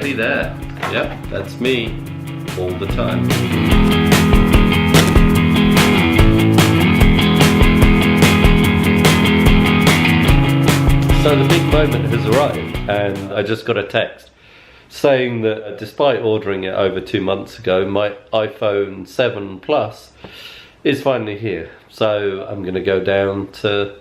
Barely there. Yep, that's me all the time. So the big moment has arrived, and I just got a text saying that despite ordering it over 2 months ago, my iPhone 7 Plus is finally here. So I'm going to go down to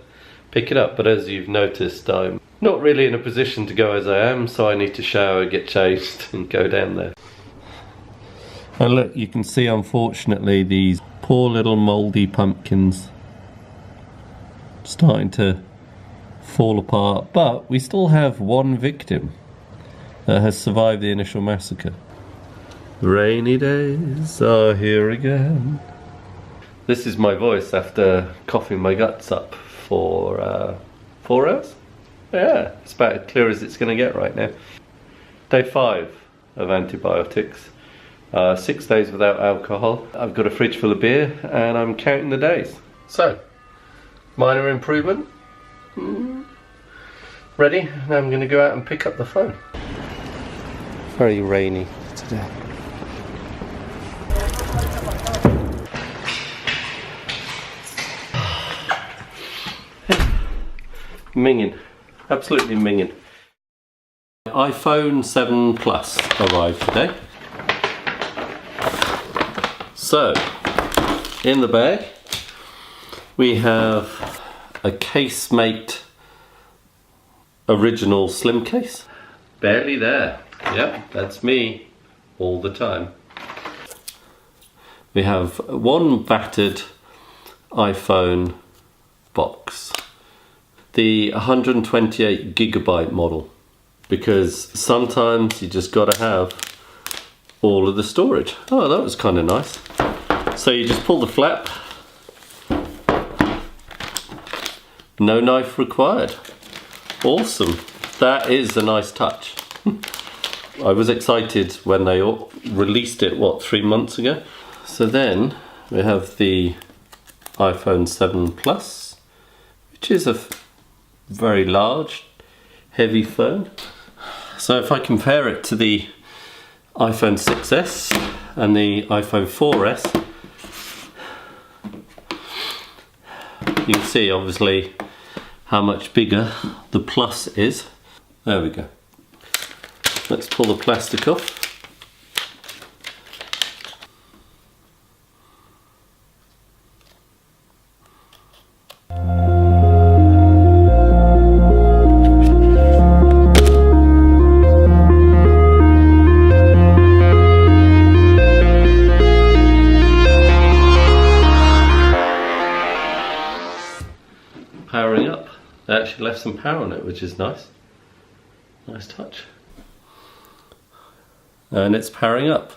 pick it up, but as you've noticed, I'm not really in a position to go as I am, so I need to shower, get changed and go down there. And look, you can see unfortunately these poor little mouldy pumpkins starting to fall apart, but we still have one victim that has survived the initial massacre. Rainy days are here again. This is my voice after coughing my guts up for 4 hours. Yeah, it's about as clear as it's going to get right now. Day 5 of antibiotics. 6 days without alcohol. I've got a fridge full of beer and I'm counting the days. So, minor improvement. Ready? Now I'm going to go out and pick up the phone. Very rainy today. Minging. Absolutely minging. iPhone 7 Plus arrived today. So, in the bag we have a casemate original slim case. Barely there. Yep, that's me all the time. We have one battered iPhone box. The 128 gigabyte model, because sometimes you just gotta have all of the storage. Oh, that was kind of nice. So you just pull the flap. No knife required. Awesome. That is a nice touch. I was excited when they released it, what, 3 months ago? So then we have the iPhone 7 Plus, which is a very large, heavy phone. So if I compare it to the iPhone 6S and the iPhone 4S, you can see obviously how much bigger the Plus is. There we go. Let's pull the plastic off. Powering up. I actually left some power on it, which is nice. Nice touch. And it's powering up.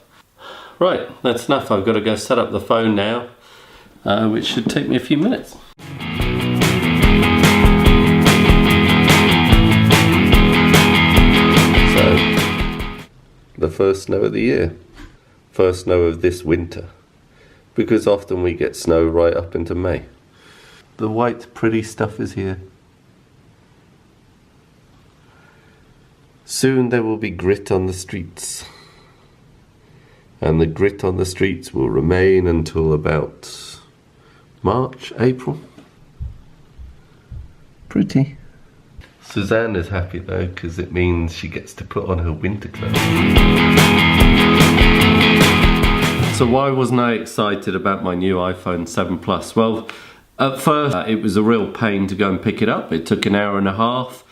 Right, that's enough. I've got to go set up the phone now, which should take me a few minutes. So, the first snow of the year. First snow of this winter. Because often we get snow right up into May. The white pretty stuff is here. Soon there will be grit on the streets. And the grit on the streets will remain until about March, April. Pretty. Suzanne is happy though, because it means she gets to put on her winter clothes. So why wasn't I excited about my new iPhone 7 Plus? Well, at first it was a real pain to go and pick it up. It took an hour and a half.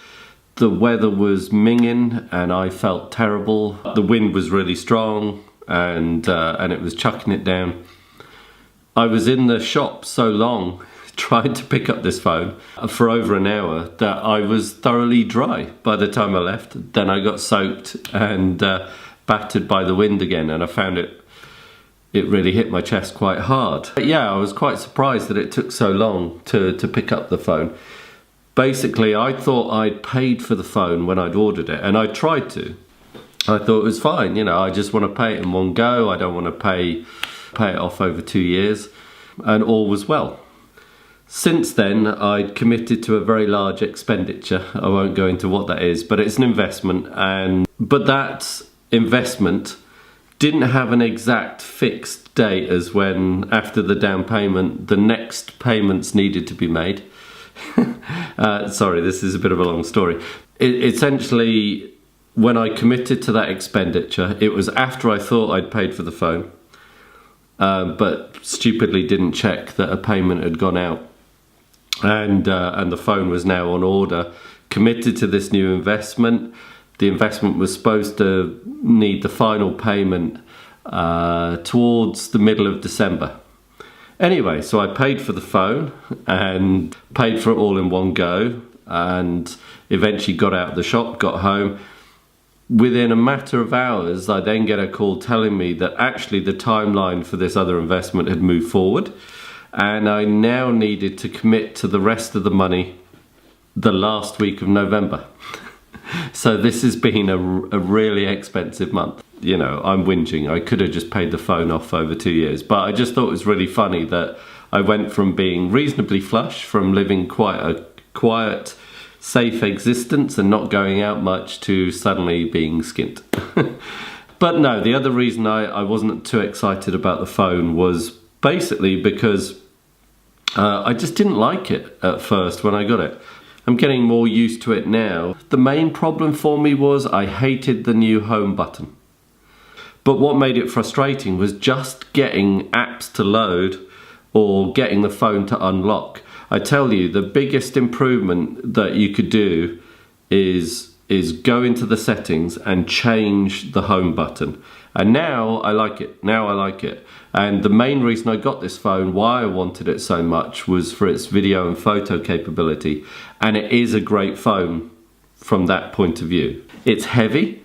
The weather was minging and I felt terrible. The wind was really strong and it was chucking it down. I was in the shop so long trying to pick up this phone for over an hour that I was thoroughly dry by the time I left. Then I got soaked and battered by the wind again, and I found it really hit my chest quite hard. But yeah, I was quite surprised that it took so long to pick up the phone. Basically, I thought I'd paid for the phone when I'd ordered it, and I tried to. I thought it was fine, you know, I just want to pay it in one go. I don't want to pay it off over 2 years, and all was well. Since then, I'd committed to a very large expenditure. I won't go into what that is, but it's an investment, but that investment didn't have an exact fixed date as when, after the down payment, the next payments needed to be made. Sorry, this is a bit of a long story. Essentially, when I committed to that expenditure, it was after I thought I'd paid for the phone, but stupidly didn't check that a payment had gone out, and the phone was now on order. Committed to this new investment. The investment was supposed to need the final payment towards the middle of December. Anyway, so I paid for the phone and paid for it all in one go, and eventually got out of the shop, got home. Within a matter of hours, I then get a call telling me that actually the timeline for this other investment had moved forward, and I now needed to commit to the rest of the money the last week of November. So this has been a really expensive month. You know, I'm whinging. I could have just paid the phone off over 2 years, but I just thought it was really funny that I went from being reasonably flush, from living quite a quiet, safe existence and not going out much, to suddenly being skint. But no, the other reason I wasn't too excited about the phone was basically because I just didn't like it at first when I got it. I'm getting more used to it now. The main problem for me was I hated the new home button. But what made it frustrating was just getting apps to load or getting the phone to unlock. I tell you, the biggest improvement that you could do is go into the settings and change the home button. And now I like it. Now I like it. And the main reason I got this phone, why I wanted it so much, was for its video and photo capability. And it is a great phone from that point of view. It's heavy.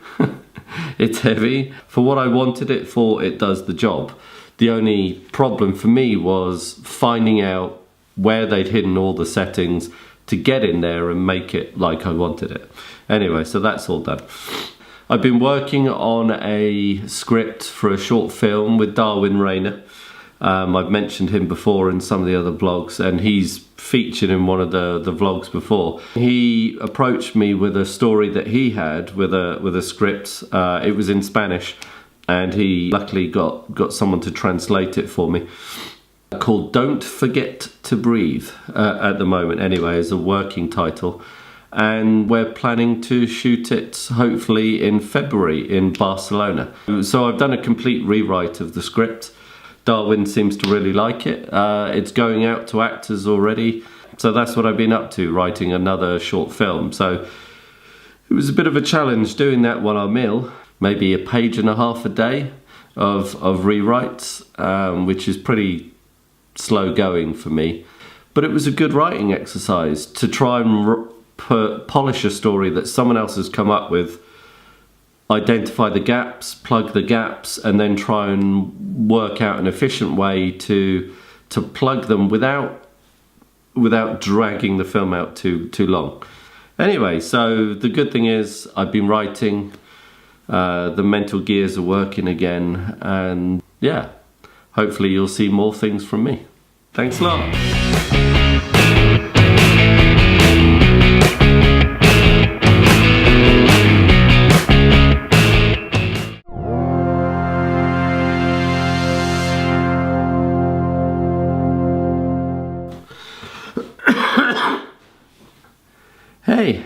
It's heavy. For what I wanted it for, it does the job. The only problem for me was finding out where they'd hidden all the settings to get in there and make it like I wanted it. Anyway, so that's all done. I've been working on a script for a short film with Darwin Rayner. I've mentioned him before in some of the other vlogs, and he's featured in one of the vlogs before. He approached me with a story that he had with a script. It was in Spanish, and he luckily got someone to translate it for me. Called Don't Forget to Breathe at the moment, anyway, as a working title. And we're planning to shoot it hopefully in February in Barcelona. So I've done a complete rewrite of the script. Darwin seems to really like it. It's going out to actors already. So that's what I've been up to, writing another short film. So it was a bit of a challenge doing that while I'm ill. Maybe a page and a half a day of rewrites, which is pretty slow going for me. But it was a good writing exercise to try and polish a story that someone else has come up with, identify the gaps, plug the gaps, and then try and work out an efficient way to plug them without dragging the film out too long. Anyway, so the good thing is I've been writing, the mental gears are working again, and yeah, hopefully you'll see more things from me. Thanks a lot. Hey,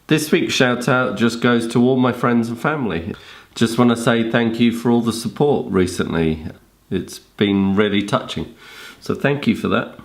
this week's shout out just goes to all my friends and family. Just want to say thank you for all the support recently. It's been really touching. So thank you for that.